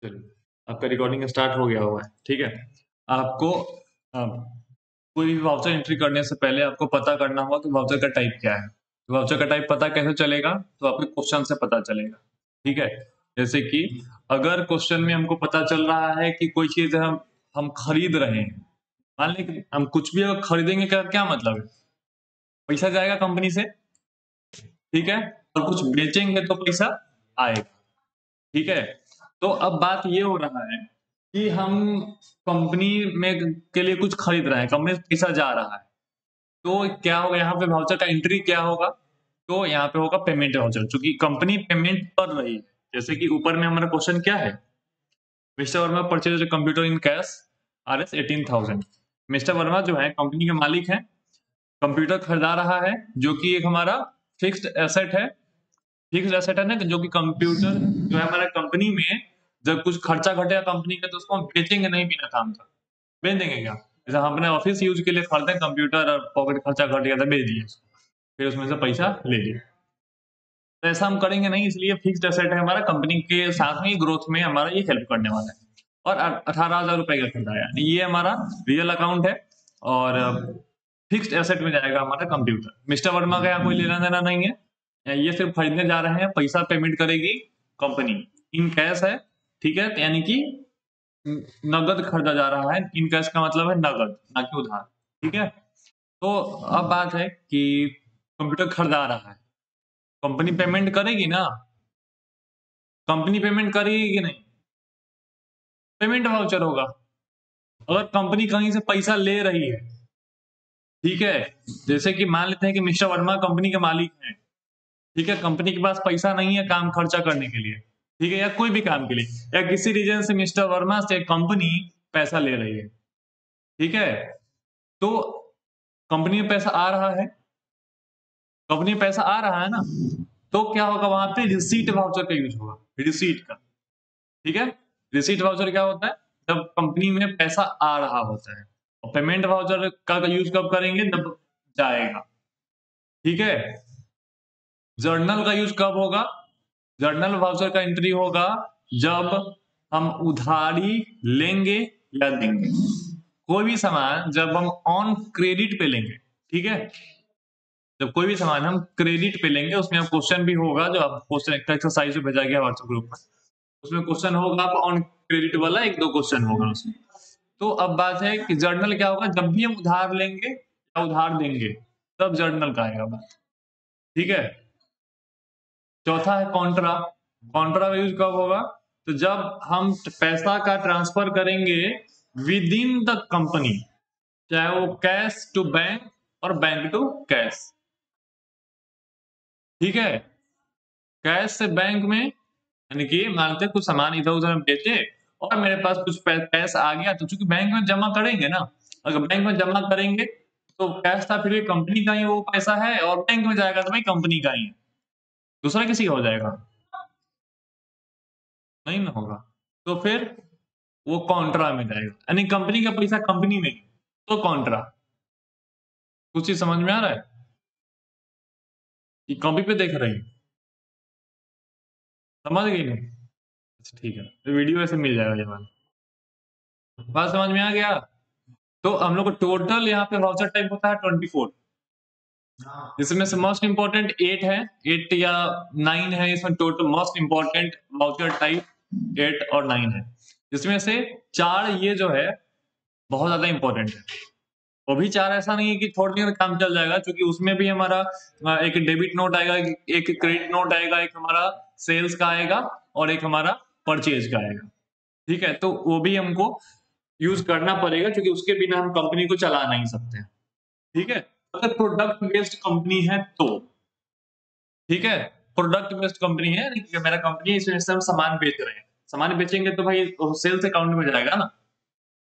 चलिए, आपका recording start हो गया हुआ है, ठीक है। आपको कोई भी वाउचर एंट्री करने से पहले आपको पता करना होगा कि वाउचर का टाइप क्या है। तो वाउचर का टाइप पता कैसे चलेगा? तो आपके क्वेश्चन से पता चलेगा, ठीक है। जैसे कि अगर क्वेश्चन में हमको पता चल रहा है कि कोई चीज हम खरीद रहे हैं, मान लें कि हम कुछ भी अगर खरीदेंगे, क्या क्या मतलब है? पैसा जाएगा कंपनी से, ठीक है, और कुछ बेचेंगे तो पैसा आएगा, ठीक है। तो अब बात ये हो रहा है कि हम कंपनी में के लिए कुछ खरीद रहे हैं, कंपनी से पैसा जा रहा है, तो क्या होगा यहाँ पे वाउचर का एंट्री क्या होगा? तो यहाँ पे होगा पेमेंट वाउचर, क्योंकि कंपनी पेमेंट कर रही है। जैसे कि ऊपर में हमारा क्वेश्चन क्या है? Mister Verma purchase computer in cash RS 18,000। Mister Verma जो है कंपनी के मालिक हैं, कंप्यूटर खरीदा रहा है, जो कि एक हमारा फिक्स्ड एसेट है। फिक्स्ड एसेट है ना, जो कि कंप्यूटर जो है हमारा कंपनी में जब कुछ खर्चा घटेगा कंपनी का, तो उसको हम बेचेंगे नहीं बिना काम का। बेच देंगे क्या? जैसे हम अपने ऑफिस यूज के लिए खरीदते हैं कंप्यूटर, और पॉकेट खर्चा घट गया था, बेच दिए उसको, फिर उसमें से पैसा ले लिया। तो ऐसा हम करेंगे नहीं, इसलिए फिक्स्ड एसेट है हमारा, कंपनी के साथ में ग्रोथ में हमारा ये हेल्प करने वाला है। और 18,000 रुपए का खरीदा है, यानी ये हमारा रियल अकाउंट है, और फिक्स्ड एसेट में जाएगा हमारा कंप्यूटर। मिस्टर वर्मा का यहाँ कोई लेना देना नहीं है, ये सिर्फ खरीदने जा रहे हैं, पैसा पेमेंट करेगी कंपनी, इन कैश है, ठीक है। यानी कि नगद खरीदा जा रहा है, इन कैश का मतलब है नगद, ना कि उधार, ठीक है। तो अब बात है कि कंप्यूटर खरीदा रहा है, कंपनी पेमेंट करेगी ना, कंपनी पेमेंट करेगी कि नहीं? पेमेंट वाउचर होगा। अगर कंपनी कहीं से पैसा ले रही है, ठीक है, जैसे कि मान लेते हैं कि मिस्टर वर्मा कंपनी के मालिक हैं, ठीक है, कंपनी के पास पैसा नहीं है काम खर्चा करने के लिए, ठीक है, या कोई भी काम के लिए, या किसी रीजन से मिस्टर वर्मा से कंपनी पैसा ले रही है, ठीक है। तो कंपनी में पैसा आ रहा है, कंपनी में पैसा आ रहा है ना, तो क्या होगा वहां पे? रिसीट वाउचर का यूज होगा, रिसीट का, ठीक है। रिसीट वाउचर क्या होता है? जब कंपनी में पैसा आ रहा होता है। और पेमेंट वाउचर का यूज कब करेंगे? जब जाएगा, ठीक है। जर्नल का यूज कब होगा? जर्नल वाउचर का एंट्री होगा जब हम उधारी लेंगे या देंगे, कोई भी सामान जब हम ऑन क्रेडिट पे लेंगे, ठीक है। जब कोई भी सामान हम क्रेडिट पे लेंगे, उसमें अब क्वेश्चन भी होगा, जो आप क्वेश्चन एक्सरसाइज में भेजा गया व्हाट्सएप ग्रुप में, उसमें क्वेश्चन होगा ऑन क्रेडिट वाला, एक दो क्वेश्चन होगा उसमें। तो अब बात है कि जर्नल क्या होगा? जब भी हम उधार लेंगे या उधार देंगे, तब जर्नल का आएगा बात, ठीक है। चौथा है कॉन्ट्रा। कॉन्ट्रा का यूज कब होगा? तो जब हम पैसा का ट्रांसफर करेंगे विद इन द कंपनी, चाहे वो कैश टू बैंक और बैंक टू कैश, ठीक है। कैश से बैंक में, यानी कि मानते कुछ सामान इधर उधर बेचे और मेरे पास कुछ कैश आ गया, तो चूंकि बैंक में जमा करेंगे ना, अगर बैंक में जमा करेंगे तो कैश था, फिर कंपनी का ही वो पैसा है, और बैंक में जाएगा तो भाई कंपनी का ही है, दूसरा किसी का हो जाएगा? नहीं ना होगा। तो फिर वो कॉन्ट्रा में जाएगा, यानी कंपनी का पैसा कंपनी में, तो कॉन्ट्रा। कुछ चीज समझ में आ रहा है कि कॉपी पे देख रही? समझ गई नहीं? अच्छा ठीक है, तो वीडियो ऐसे मिल जाएगा जवाब। बात समझ में आ गया? तो हम लोग को टोटल यहाँ पे वाउचर टाइप होता है 24, जिसमें से मोस्ट इंपोर्टेंट 8 है, 8 या 9 है इसमें, total most important voucher type 8 और 9 है, जिसमें से 4 ये जो है बहुत ज्यादा इंपॉर्टेंट है। वो भी 4 ऐसा नहीं है कि थोड़ी देर में काम चल जाएगा, क्योंकि उसमें भी हमारा एक डेबिट नोट आएगा, एक क्रेडिट नोट आएगा, एक हमारा सेल्स का आएगा, और एक हमारा परचेज का आएगा, ठीक है। तो वो भी हमको यूज करना पड़ेगा, क्योंकि उसके बिना हम कंपनी को चला नहीं सकते हैं, ठीक है। अगर प्रोडक्ट बेस्ड कंपनी है तो, ठीक है, प्रोडक्ट बेस्ड कंपनी है, मेरा कंपनी इसमें हम सामान बेच रहे हैं, सामान बेचेंगे तो भाई सेल्स अकाउंट में जाएगा ना,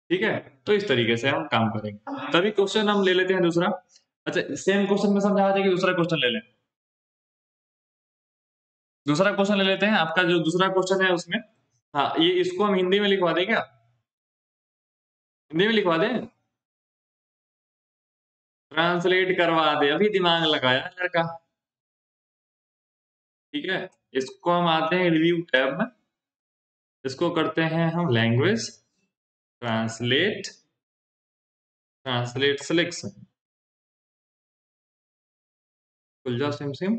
ठीक है। तो इस तरीके से हम काम करेंगे। तभी क्वेश्चन हम ले लेते हैं दूसरा। अच्छा, सेम क्वेश्चन में समझा दें कि दूसरा क्वेश्चन ले लें? दूसरा क्वेश्चन ले लेते हैं, आपका जो दूसरा क्वेश्चन है उसमें, हाँ, ये इसको हम हिंदी में लिखवा दें क्या? हिंदी में लिखवा दें? ट्रांसलेट करवा दे, अभी दिमाग लगाया लड़का, ठीक है। इसको हम आते हैं रिव्यू टैब में, इसको करते हैं हम लैंग्वेज ट्रांसलेट ट्रांसलेट सिलेक्शन। खुल जा सिम सिम।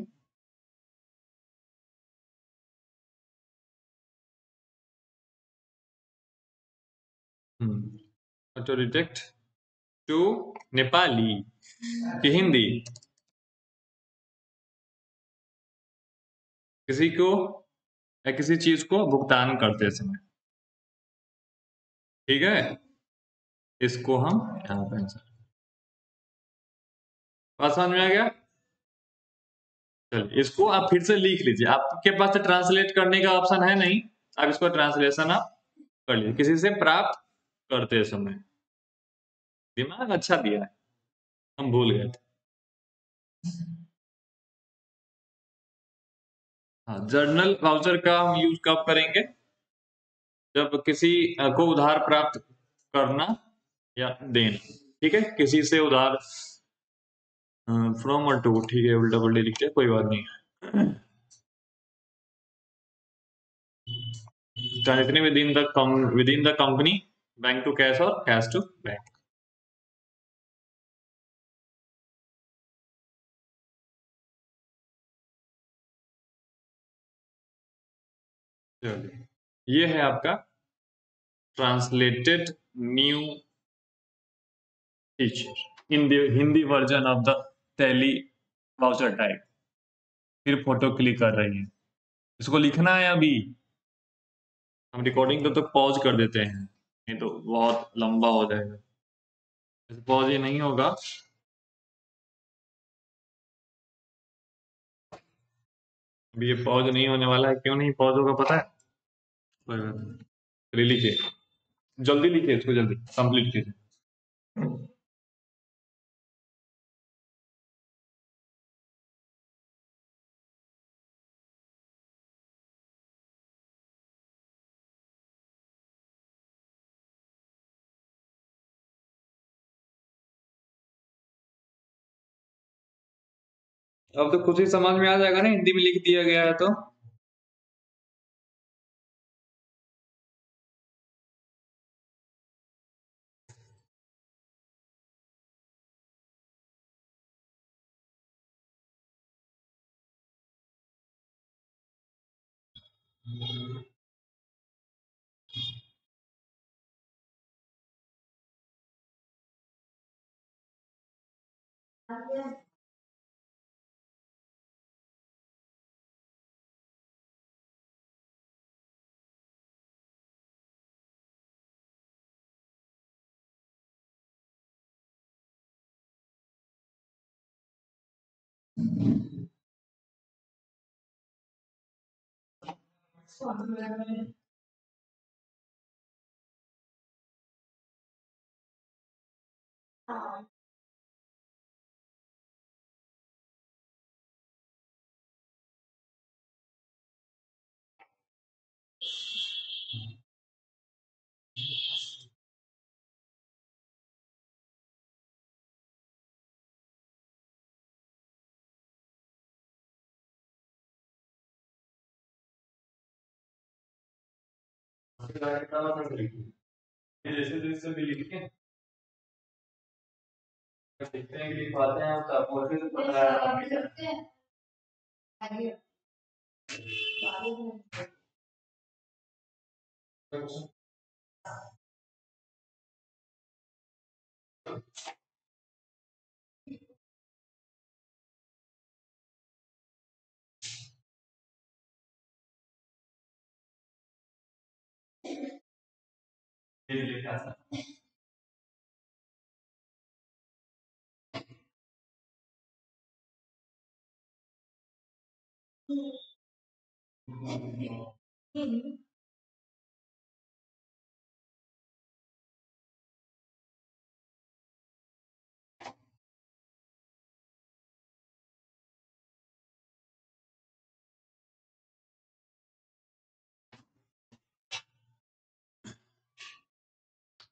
ऑटो डिटेक्ट टू नेपाली कि हिंदी। किसी को या किसी चीज को भुगतान करते समय। ठीक है, इसको हम यहाँ पे आंसर। बात समझ में आ गया? चलिए इसको आप फिर से लिख लीजिए, आपके पास ट्रांसलेट करने का ऑप्शन है नहीं, आप इसको ट्रांसलेशन आप कर लीजिए, किसी से प्राप्त करते समय। दिमाग अच्छा दिया है, हम भूल गए थे। हाँ, जर्नल वाउचर का हम यूज कब करेंगे? जब किसी को उधार प्राप्त करना या देना। ठीक है, किसी से उधार, फ्रॉम और टू, ठीक है, उल्टा पुल्टा लिखते हैं, कोई बात नहीं। जितने within the company, bank to cash और कैश टू बैंक। चलिए, ये है आपका translated new feature in the Hindi version of the Tally voucher type. फिर फोटो क्लिक कर रही है, इसको लिखना है अभी। हम रिकॉर्डिंग को तो पॉज कर देते हैं, नहीं तो बहुत लंबा हो जाएगा। पॉज ये नहीं होगा। अभी ये पॉज नहीं होने वाला है, क्यों नहीं पॉज होगा पता है? कोई बात नहीं। चलिए लिखिए, जल्दी लिखिए, इसको जल्दी कंप्लीट कीजिए। अब तो कुछ ही समझ में आ जाएगा ना, हिंदी में लिख दिया गया है तो। जैसे जैसे भी लिखते हैं, लिखते हैं कि लिख पाते हैं, तो आपको अच्छे से पता है। ये लिखा था।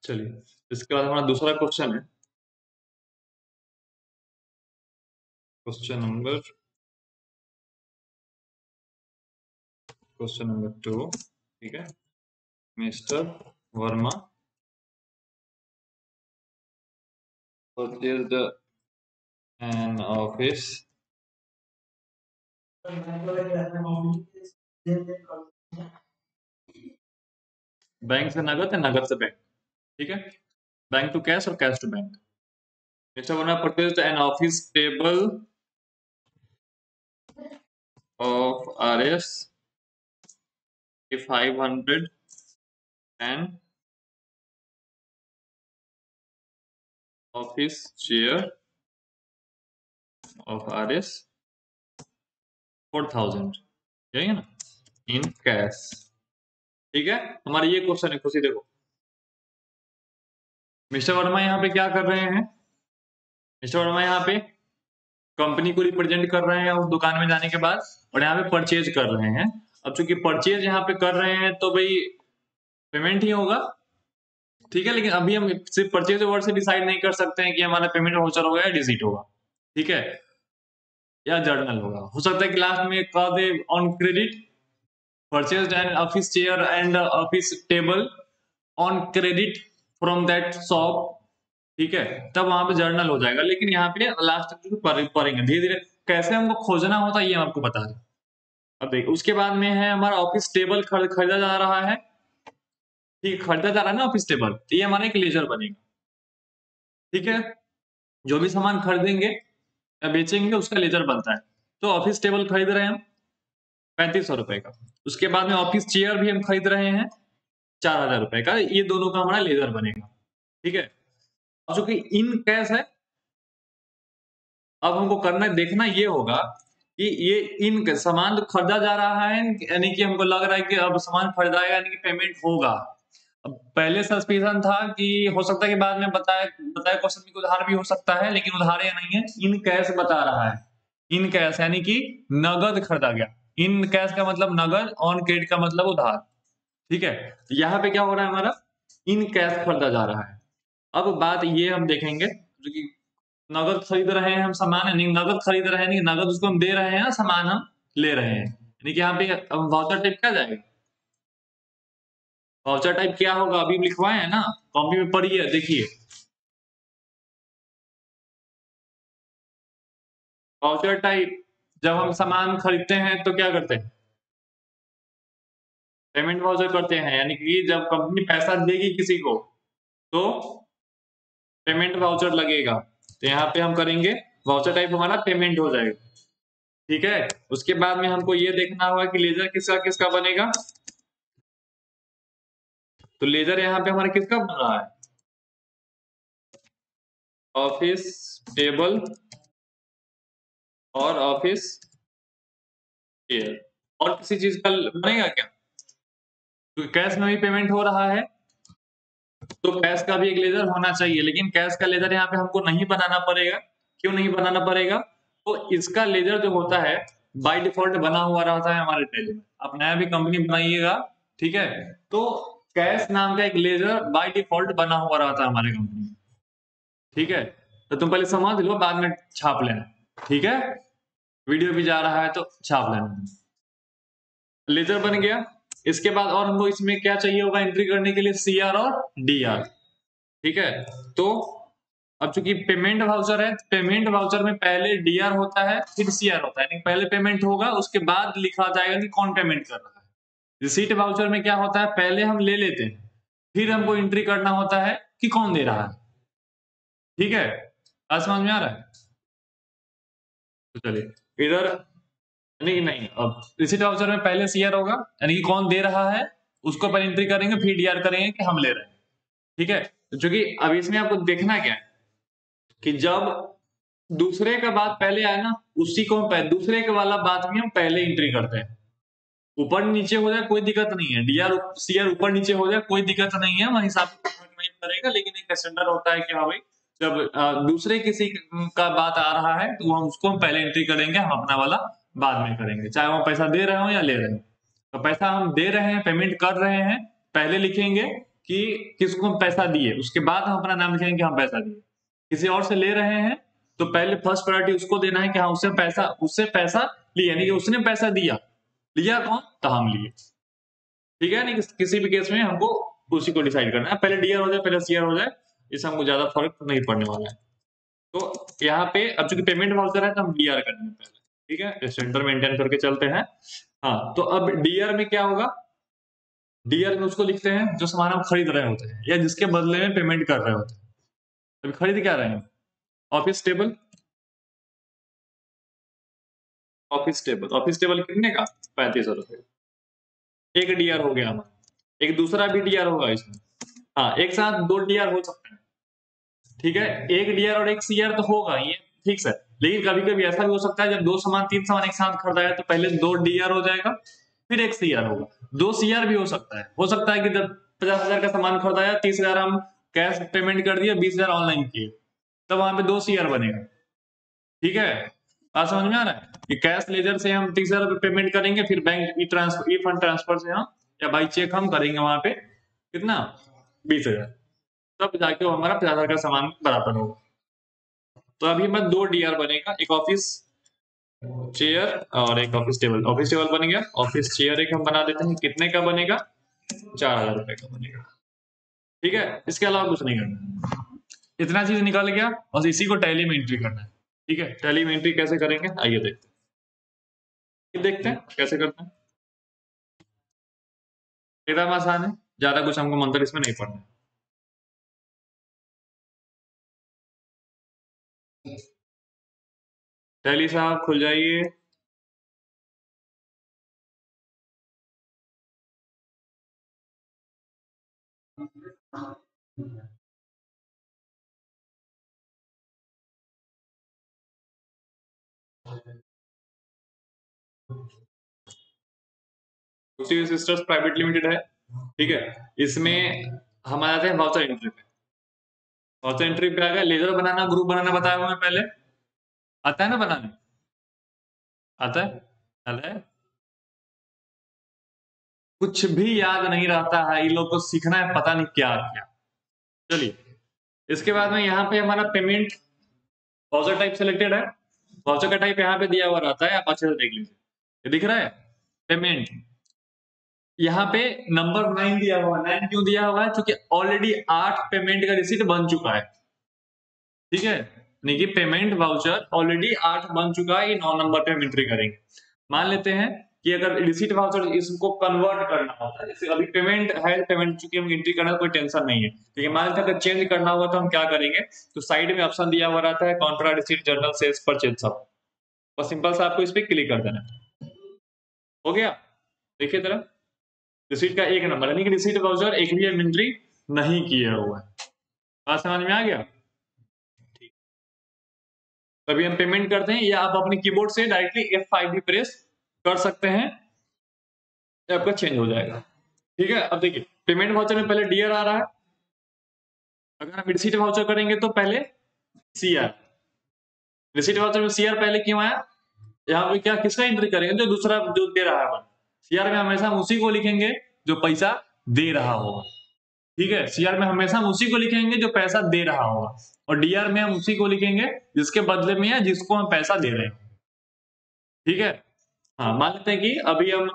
चलिए, इसके बाद हमारा दूसरा क्वेश्चन है, क्वेश्चन नंबर 2। ठीक है, mister Verma purchased an office bank से नगद या नगद से बैंक, ठीक है, बैंक टू कैश और cash to bank. Mister Verma purchased an office table of RS 500 and office chair of RS 4000, यही है ना, इन कैश। ठीक है, हमारा ये क्वेश्चन है। खुशी देखो, मिस्टर वर्मा यहाँ पे क्या कर रहे हैं, मिस्टर वर्मा यहाँ पे कंपनी को रिप्रेजेंट कर रहे हैं उस दुकान में जाने के बाद, और यहाँ पे परचेज कर रहे हैं। अब चूंकि परचेज यहाँ पे कर रहे हैं तो भाई पेमेंट ही होगा, ठीक है, लेकिन अभी हम सिर्फ परचेज वर्ड से डिसाइड नहीं कर सकते हैं कि हमारा पेमेंट वाउचर होगा या रिसीट होगा, ठीक है, या जर्नल होगा। हो सकता है कि लास्ट में कह दे on credit purchased an office chair and office table on credit from that shop, ठीक है, तब वहां पे जर्नल हो जाएगा। लेकिन यहाँ पे लास्ट तक पढ़ेंगे धीरे धीरे, कैसे हमको खोजना होता है ये हम आपको बता रहे हैं। अब देखिए, उसके बाद में है हमारा ऑफिस टेबल खरीदा जा रहा है, ठीक, खरीदा जा रहा है ना ऑफिस टेबल, तो ये हमारा एक लेजर बनेगा, ठीक है, जो भी सामान खरीदेंगे या बेचेंगे उसका लेजर बनता है। तो ऑफिस टेबल खरीद रहे हैं हम 3500 रुपए का, उसके बाद में ऑफिस चेयर भी हम खरीद रहे हैं 4000 रुपए का, ये दोनों का हमारा लेजर बनेगा, ठीक है। अब चूंकि इन कैश है, अब हमको करना देखना ये होगा कि ये इन सामान खरीदा जा रहा है, यानी कि हमको लग रहा है कि अब सामान खरीदाएगा यानी कि पेमेंट होगा। अब पहले सस्पिशन था कि हो सकता है कि बाद में बताया क्वेश्चन में उधार भी हो सकता है, लेकिन उधार या नहीं है, इन कैश बता रहा है। इन कैश यानी कि नगद खरीदा गया, इन कैश का मतलब नगद, ऑन क्रेडिट का मतलब उधार, ठीक है। यहाँ पे क्या हो रहा है हमारा, इन कैश खरीदा जा रहा है। अब बात ये हम देखेंगे कि नगद खरीद रहे हैं हम सामान, यानी नगद खरीद रहे हैं, नहीं नगद उसको हम दे रहे हैं, सामान हम ले रहे हैं, यानी कि यहाँ पे वाउचर टाइप क्या जाएगा, वाउचर टाइप क्या होगा, अभी लिखवाए हैं ना, कॉपी में पढ़िए देखिए। वाउचर टाइप जब हम सामान खरीदते हैं तो क्या करते हैं, पेमेंट वाउचर करते हैं, यानी कि जब कंपनी पैसा देगी किसी को तो पेमेंट वाउचर लगेगा, तो यहाँ पे हम करेंगे वाउचर टाइप हमारा पेमेंट हो जाएगा, ठीक है। उसके बाद में हमको ये देखना होगा कि लेजर किसका किसका बनेगा, तो लेजर यहाँ पे हमारा किसका बन रहा है, ऑफिस टेबल और ऑफिस चेयर, और किसी चीज का बनेगा क्या, क्योंकि कैश में भी पेमेंट हो रहा है तो कैश का भी एक लेजर होना चाहिए, लेकिन कैश का लेजर यहाँ पे हमको नहीं बनाना पड़ेगा। क्यों नहीं बनाना पड़ेगा, तो इसका लेजर जो होता है बाय डिफॉल्ट बना हुआ रहता है हमारे टैली में। आप नया भी कंपनी बनाइएगा, ठीक है, तो कैश नाम का एक लेजर बाय डिफॉल्ट बना हुआ रहता है हमारे कंपनी में, ठीक है। तो तुम पहले समझ लो, बाद में छाप लेना, ठीक है, वीडियो भी जा रहा है तो छाप लेना। लेजर बन गया, इसके बाद और हमको इसमें क्या चाहिए होगा एंट्री करने के लिए, सीआर और डीआर, ठीक है। तो अब चूंकि पेमेंट वाउचर है, पेमेंट वाउचर में पहले डीआर होता है फिर सीआर होता है, यानी पहले पेमेंट होगा उसके बाद लिखा जाएगा कि कौन पेमेंट कर रहा है। रिसीट वाउचर में क्या होता है, पहले हम ले लेते हैं फिर हमको एंट्री करना होता है कि कौन दे रहा है, ठीक है, आज समझ में आ रहा है। तो चलिए इधर, नहीं नहीं, अब रिसीट वाउचर में पहले सीआर होगा यानी कि कौन दे रहा है उसको पहले एंट्री करेंगे, फिर डीआर करेंगे कि हम ले रहे हैं, ठीक है। तो चूंकि अब इसमें आपको देखना क्या है कि जब दूसरे का बात पहले आए ना, उसी को हम दूसरे के वाला बात भी हम पहले एंट्री करते हैं। ऊपर नीचे हो जाए कोई दिक्कत नहीं है, डीआर सीआर ऊपर नीचे हो जाए कोई दिक्कत नहीं है, वही हिसाब से फर्क नहीं पड़ेगा, लेकिन एक स्टैंडर्ड होता है कि हाँ भाई जब दूसरे किसी का बात आ रहा है तो हम उसको पहले एंट्री करेंगे, हम अपना वाला बाद में करेंगे, चाहे वो पैसा दे रहे हो या ले रहे हो। तो पैसा हम दे रहे हैं, पेमेंट कर रहे हैं, पहले लिखेंगे कि किसको हम पैसा दिए, उसके बाद हम अपना नाम लिखेंगे कि हम पैसा दिए। किसी और से ले रहे हैं तो पहले फर्स्ट प्रायोरिटी उसको देना है कि हाँ उससे पैसा लिया, यानी कि उसने पैसा दिया, लिया कौन, तो हम लिए। ठीक है, नहीं किसी भी केस में हमको उसी को डिसाइड करना है, पहले डीआर हो जाए पहले सीआर हो जाए, इससे हमको ज्यादा फर्क नहीं पड़ने वाला है। तो यहाँ पे अब चूंकि पेमेंट वाउचर है तो हम डीआर करेंगे पहले, ठीक है, सेंटर मेंटेन करके चलते हैं। हाँ, तो अब डीआर में क्या होगा, डीआर में उसको लिखते हैं जो सामान हम खरीद रहे होते हैं या जिसके बदले में पेमेंट कर रहे होते हैं। अभी खरीद क्या रहे हैं, ऑफिस टेबल, ऑफिस टेबल कितने का, 3500 रुपए, एक डीआर हो गया हमारा, एक दूसरा भी डीआर होगा इसमें। हाँ, एक साथ दो डीआर हो सकते हैं, ठीक है, एक डीआर और एक सीआर तो होगा ये फिक्स है, लेकिन कभी कभी ऐसा भी हो सकता है जब दो सामान तीन सामान एक साथ खरीदा है तो पहले दो डीआर हो जाएगा फिर एक सीआर होगा, दो सीआर भी हो सकता है कि जब 50,000 का सामान खरीदाया 30,000 हम कैश पेमेंट कर दिए, 20,000 ऑनलाइन किए, तब वहां पे दो सीआर बनेगा। ठीक है, बात समझ में आ रहा है कि कैश लेजर से हम 30,000 रुपए पेमेंट करेंगे, फिर बैंक ई फंड ट्रांसफर से हम या बाई चेक हम करेंगे वहां पे कितना, 20,000, तब जाके वो हमारा 50,000 का सामान बराबर होगा। तो अभी हमारा दो डीआर बनेगा, एक ऑफिस चेयर और एक ऑफिस टेबल, ऑफिस टेबल बन गया, ऑफिस चेयर एक हम बना देते हैं, कितने का बनेगा, 4,000 रुपए का बनेगा। ठीक है, इसके अलावा कुछ नहीं करना, इतना चीज निकल गया और इसी को टैली में एंट्री करना है। ठीक है, टैली में एंट्री कैसे करेंगे आइए देखते हैं कैसे करते हैं, एकदम आसान है, ज्यादा कुछ हमको मंत्र इसमें नहीं पढ़ना है। टैली साहब खुल जाइए। दूसरी सिस्टर्स प्राइवेट लिमिटेड है, ठीक है, इसमें हम आ जाते हैं वाउचर एंट्री पे। वाउचर एंट्री पे आ गया, लेजर बनाना ग्रुप बनाना बताया हुआ मैं पहले, आता है ना बनाने, आता है, आता है, कुछ भी याद नहीं रहता है, इन लोग को सीखना है पता नहीं क्या क्या। चलिए, इसके बाद में यहाँ पे हमारा पेमेंट वाउचर टाइप सिलेक्टेड है, वाउचर का टाइप यहाँ पे दिया हुआ रहता है, आप अच्छे से देख लीजिए, ये दिख रहा है पेमेंट, यहाँ पे नंबर 9 दिया हुआ है, 9 क्यों दिया हुआ है, क्योंकि ऑलरेडी 8 पेमेंट का रिसीट बन चुका है। ठीक है, यानी कि पेमेंट वाउचर ऑलरेडी 8 बन चुका है, ये 9 नंबर पे हम एंट्री करेंगे। मान लेते हैं कि अगर रिसीट वाउचर इसको कन्वर्ट करना होता है, जैसे अभी पेमेंट है, पेमेंट चूंकि हम एंट्री करना कोई टेंशन नहीं है, ठीक है, मान लेते हैं अगर चेंज करना होगा तो हम क्या करेंगे, तो साइड में ऑप्शन दिया हुआ रहता है contra receipt journal sales purchase सब, और सिंपल सा आपको इस पर क्लिक कर देना है। हो गया, देखिए जरा, रिसीट का एक नंबर, यानी कि रिसीट वाउचर एक भी एंट्री नहीं किया हुआ है, बात समझ में आ गया। तभी हम पेमेंट करते हैं, या आप अपने कीबोर्ड से डायरेक्टली F5 भी प्रेस कर सकते हैं, आपका चेंज हो जाएगा। ठीक है, अब देखिए पेमेंट वाउचर में पहले डीआर आ रहा है, अगर हम रिसीट वाउचर करेंगे तो पहले सीआर, रिसीट वाउचर में सीआर पहले क्यों आया, यहाँ पे क्या किसका एंट्री करेंगे, जो दूसरा जो दे रहा है, सीआर में हमेशा हम उसी को लिखेंगे जो पैसा दे रहा होगा। ठीक है, सीआर में हमेशा हम उसी को लिखेंगे जो पैसा दे रहा होगा, और डीआर में हम उसी को लिखेंगे जिसके बदले में या जिसको हम पैसा दे रहे हैं। ठीक है, हाँ, मान लेते हैं कि अभी हम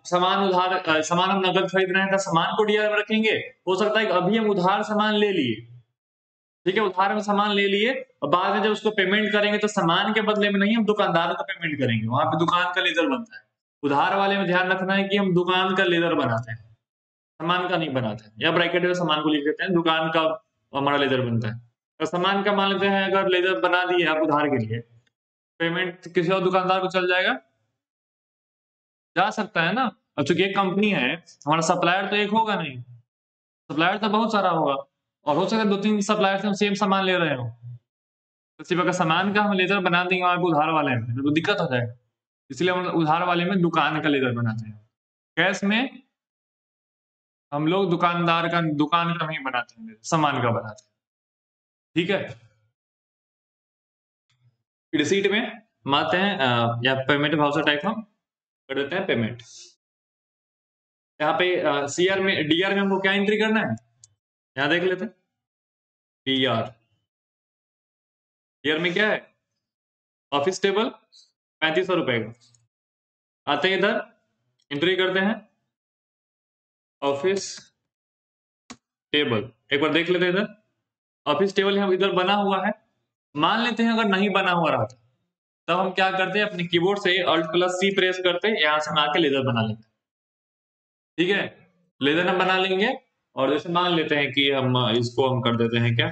सामान हम नकद खरीद रहे हैं तो सामान को डीआर में रखेंगे, हो सकता है कि अभी हम उधार सामान ले लिए, ठीक है, उधार में सामान ले लिए और बाद में जब उसको पेमेंट करेंगे तो सामान के बदले में नहीं, हम दुकानदार को पेमेंट करेंगे, वहां पे दुकान का लेजर बनता है। उधार वाले में ध्यान रखना है कि हम दुकान का लेजर बनाते हैं, सामान का नहीं बनाते हैं, या ब्रैकेट में सामान को लिख देते हैं, दुकान का हमारा लेजर बनता है। तो सामान का मान लेते हैं अगर लेजर बना दिए आप उधार के लिए, पेमेंट किसी और दुकानदार को चल जाएगा, जा सकता है ना। अब चूंकि एक कंपनी है, हमारा सप्लायर तो एक होगा नहीं, सप्लायर तो बहुत सारा होगा, और हो सकता है 2-3 सप्लायर से हम सेम सामान ले रहे हो, तो सिर्फ अगर सामान का हम लेजर बना देंगे वहां पे उधार वाले में तो दिक्कत हो जाएगा, इसलिए हम उधार वाले में दुकान का लेजर बनाते हैं, कैश में हम लोग दुकान का नहीं बनाते हैं, सामान का बनाते हैं। ठीक है, रिसीट में हम आते हैं या पेमेंट वाउचर टाइप हम कर देते हैं पेमेंट, यहाँ पे सीआर में डीआर में हमको क्या एंट्री करना है, यहाँ देख लेते हैं डीआर, डीआर में क्या है, ऑफिस टेबल 3500 रुपए का, आते हैं इधर एंट्री करते हैं, ऑफिस टेबल एक बार देख लेते हैं इधर। ऑफिस टेबल यहाँ इधर बना हुआ है। मान लेते हैं अगर नहीं बना हुआ रहा था तब हम क्या करते हैं, अपने कीबोर्ड से Alt+C प्रेस करते हैं, यहाँ से हम आके लेजर बना लेते हैं। ठीक है, लेजर हम बना लेंगे। और जैसे मान लेते हैं कि हम इसको हम कर देते हैं क्या,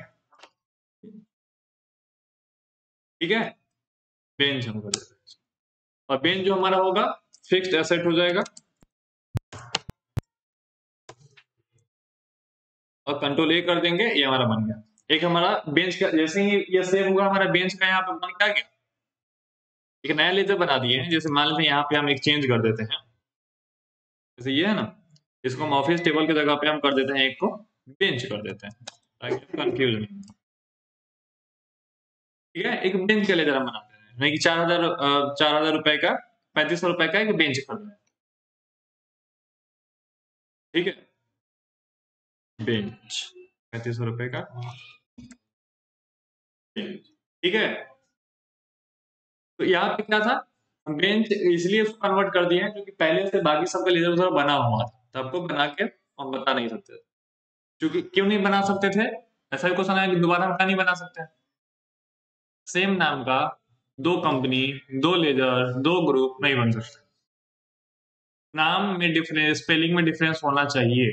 ठीक है, बेंच हम कर देते हैं। और बेंच जो हमारा होगा फिक्स्ड एसेट हो जाएगा। और कंट्रोल ए कर देंगे, ये हमारा बन गया। एक हमारा बेंच का जैसे ही ये सेव हुआ हमारा बेंच का यहाँ पे बन क्या गया, एक नया लेजर बना दिए हैं। जैसे मान लेते हैं यहाँ पे हम एक चेंज कर देते हैं, जैसे ये है ना, इसको हम ऑफिस टेबल की जगह पे हम कर देते हैं, एक को बेंच कर देते हैं ताकि कंफ्यूज नहीं। ठीक है, एक बेंच का लेजर हम बनाते हैं, नहीं कि 4,000 रुपए का 3,500 रुपए का एक बेंच कर दें। ठीक है, बेंच 3,500 रुपए का बेंच। ठीक है, तो यहाँ पे क्या था, बेंच इसलिए उसको कन्वर्ट कर दिया है क्योंकि पहले से बाकी सबका लेजर उधर बना हुआ था, तो आपको बना के हम बता नहीं सकते। क्योंकि क्यों नहीं बना सकते थे, ऐसा भी क्वेश्चन है कि दोबारा हम क्या नहीं बना सकते। सेम नाम का दो कंपनी, दो लेजर, दो ग्रुप नहीं बन सकते। नाम में डिफरेंस, स्पेलिंग में डिफरेंस होना चाहिए,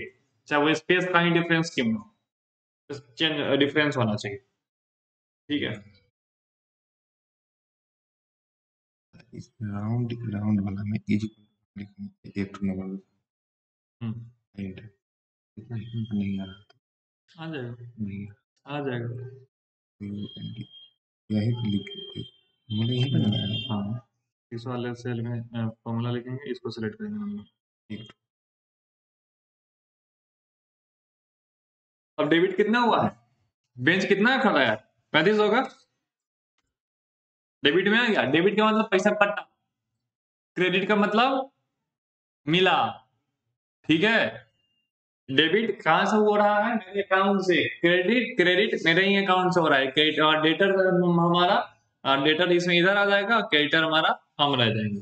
चाहे वो स्पेस का ही डिफरेंस क्यों ना, डिफरेंस होना चाहिए। ठीक है, इस राउंड राउंड वाला में इज एक नंबर नहीं आ रहा, आ जाएगा, नहीं आ जाएगा। यही पे लिख मुझे यही बनाना है। हाँ, इस वाले सेल में फॉर्मूला लिखेंगे, इसको सिलेक्ट करेंगे नंबर। ठीक, अब डेबिट कितना हुआ है, बेंच कितना खड़ा है, 3500 का डेबिट में आ गया। डेबिट का मतलब पैसा कटा, क्रेडिट का मतलब मिला। ठीक है, डेबिट कहां से हो रहा है, मेरे अकाउंट से। क्रेडिट क्रेडिट मेरे ही अकाउंट से हो रहा है। क्रेडिट और डेटर हमारा, डेटर इसमें इधर आ जाएगा, क्रेडिटर हमारा हम रह जाएंगे।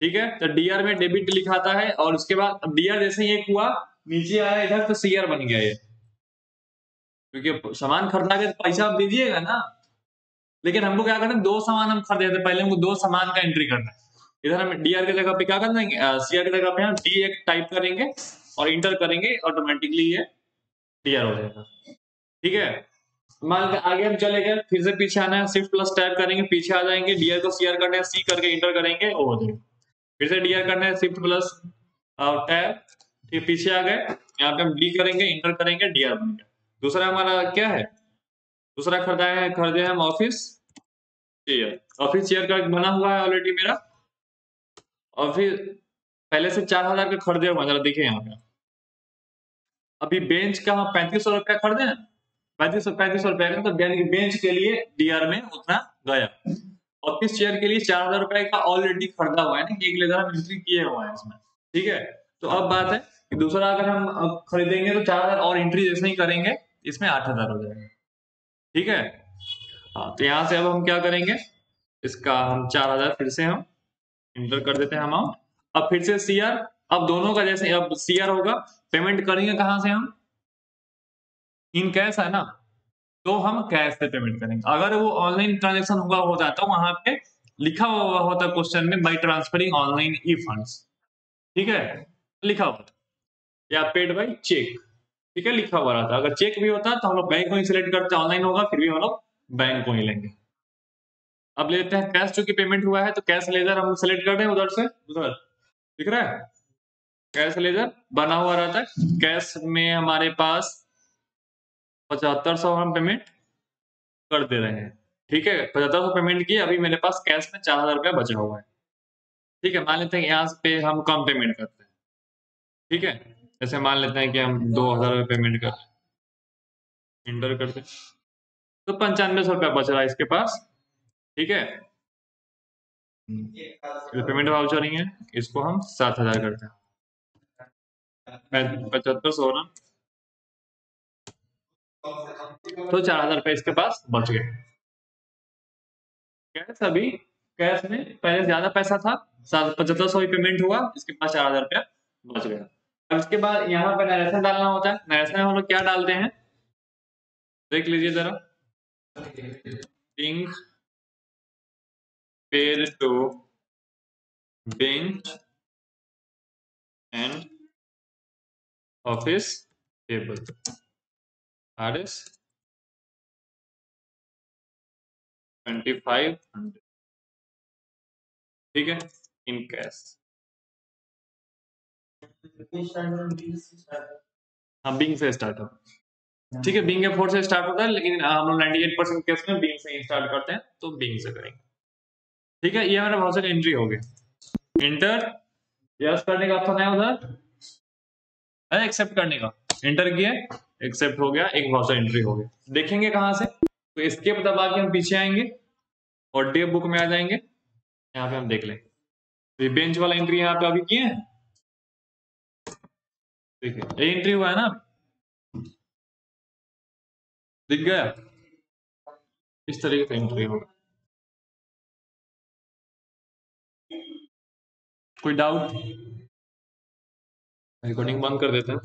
ठीक है, तो डीआर में डेबिट लिखाता है, और उसके बाद डीआर जैसे ही एक हुआ नीचे आया इधर, तो सीआर बन गया ये, क्योंकि सामान खरीदा के तो पैसा आप दीजिएगा ना। लेकिन हमको क्या करना है, दो सामान हम खरीदे थे, पहले हमको दो सामान का एंट्री करना है। इधर हम डीआर की जगह पे क्या कर देंगे, सीआर की जगह पे हम डी एक टाइप करेंगे और इंटर करेंगे, ऑटोमेटिकली ये डीआर हो जाएगा। ठीक है, मान के आगे हम चले गए, फिर से पीछे आना है, शिफ्ट प्लस टैब करेंगे, पीछे आ जाएंगे, डीआर को सीआर करना है, सी करके इंटर करेंगे, वो हो जाएगा। फिर से डीआर करना है, शिफ्ट प्लस टैब, फिर पीछे आ गए, यहाँ पे हम डी करेंगे, इंटर करेंगे, डीआर बन गया। दूसरा हमारा क्या है, दूसरा खरीदे हम ऑफिस चेयर। ऑफिस चेयर का बना हुआ है ऑलरेडी मेरा। और फिर पहले से 4,000 का खरीदे हुआ, जरा देखिए यहाँ पे। अभी बेंच का हम 3,500 रुपया खरीदे हैं, 3500 रुपए का, तो बेंच के लिए डीआर में उतना गया। ऑफिस चेयर के लिए 4,000 रुपए का ऑलरेडी खरीदा हुआ है ना, एक लेजर हम एंट्री किए हुआ है इसमें। ठीक है, तो अब बात है कि दूसरा अगर हम खरीदेंगे तो 4,000 और एंट्री जैसे ही करेंगे, इसमें 8,000 हो जाएगा। ठीक है, हाँ, तो यहाँ से अब हम क्या करेंगे, इसका हम 4,000 फिर से हम इंटर कर देते हैं अमाउंट। अब फिर से सीआर, अब दोनों का जैसे अब सीआर होगा, पेमेंट करेंगे कहां से हम, इन कैश है ना, तो हम कैश से पेमेंट करेंगे। अगर वो ऑनलाइन ट्रांजेक्शन हुआ हो जाता, वहां पे लिखा हुआ होता क्वेश्चन में, by transferring online E funds. ठीक है, लिखा हुआ था, या पेड बाई चेक। ठीक है, लिखा हुआ रहता। अगर चेक भी होता तो हम लोग बैंक को ही सिलेक्ट करते, ऑनलाइन होगा फिर भी हम लोग बैंक को ही लेंगे। अब लेते हैं कैश, चूंकि पेमेंट हुआ है तो कैश लेजर हम सिलेक्ट कर रहे हैं, उधर से उधर दिख रहा है, कैश लेजर बना हुआ रहता है। कैश में हमारे पास 7,500 हम पेमेंट कर दे रहे हैं। ठीक है, 7,500 पेमेंट किए, अभी मेरे पास कैश में 4,000 रुपया बचा हुआ है। ठीक है, मान लेते हैं यहाँ पे हम कम पेमेंट करते हैं। ठीक है, जैसे मान लेते हैं कि हम 2,000 रुपये पेमेंट कर इंटर करते हैं, तो 9500 रुपया बच रहा है इसके पास। ठीक है, पेमेंट वाउचर ही है, इसको हम 7,000 करते हैं, 7,500 ना, तो 4,000 रुपये इसके पास बच गए। कैश अभी, कैश में पहले ज्यादा पैसा था, 7,500 ही पेमेंट हुआ, इसके पास 4,000 रुपया बच गया। और उसके बाद यहाँ पर नरेशन डालना होता है। नरेशन में हम लोग क्या डालते हैं देख लीजिए जरा, being paid to bench and office table RS 2500, ठीक है, इन कैश। हाँ बिंग से स्टार्ट हो, ठीक है, बिंग के 4 से स्टार्ट होता है, लेकिन हम लोग 98% केस में बिंग से ही स्टार्ट करते हैं, तो बिंग से करेंगे, ठीक है। ये हमारा बहुत सारी एंट्री हो गई। इंटर यस करने का ऑप्शन है उधर, एक्सेप्ट करने का, इंटर किए, एक्सेप्ट हो गया, एक वाउचर एंट्री हो गया। देखेंगे कहां से, तो एस्केप दबा के हम पीछे आएंगे और डे बुक में आ जाएंगे, यहाँ पे हम देख लेंगे बेंच वाला एंट्री यहाँ पे अभी किए हैं, देखिए ये एंट्री हुआ है ना, दिख गया, इस तरीके से एंट्री होगा। कोई डाउट? रिकॉर्डिंग बंद कर देते हैं।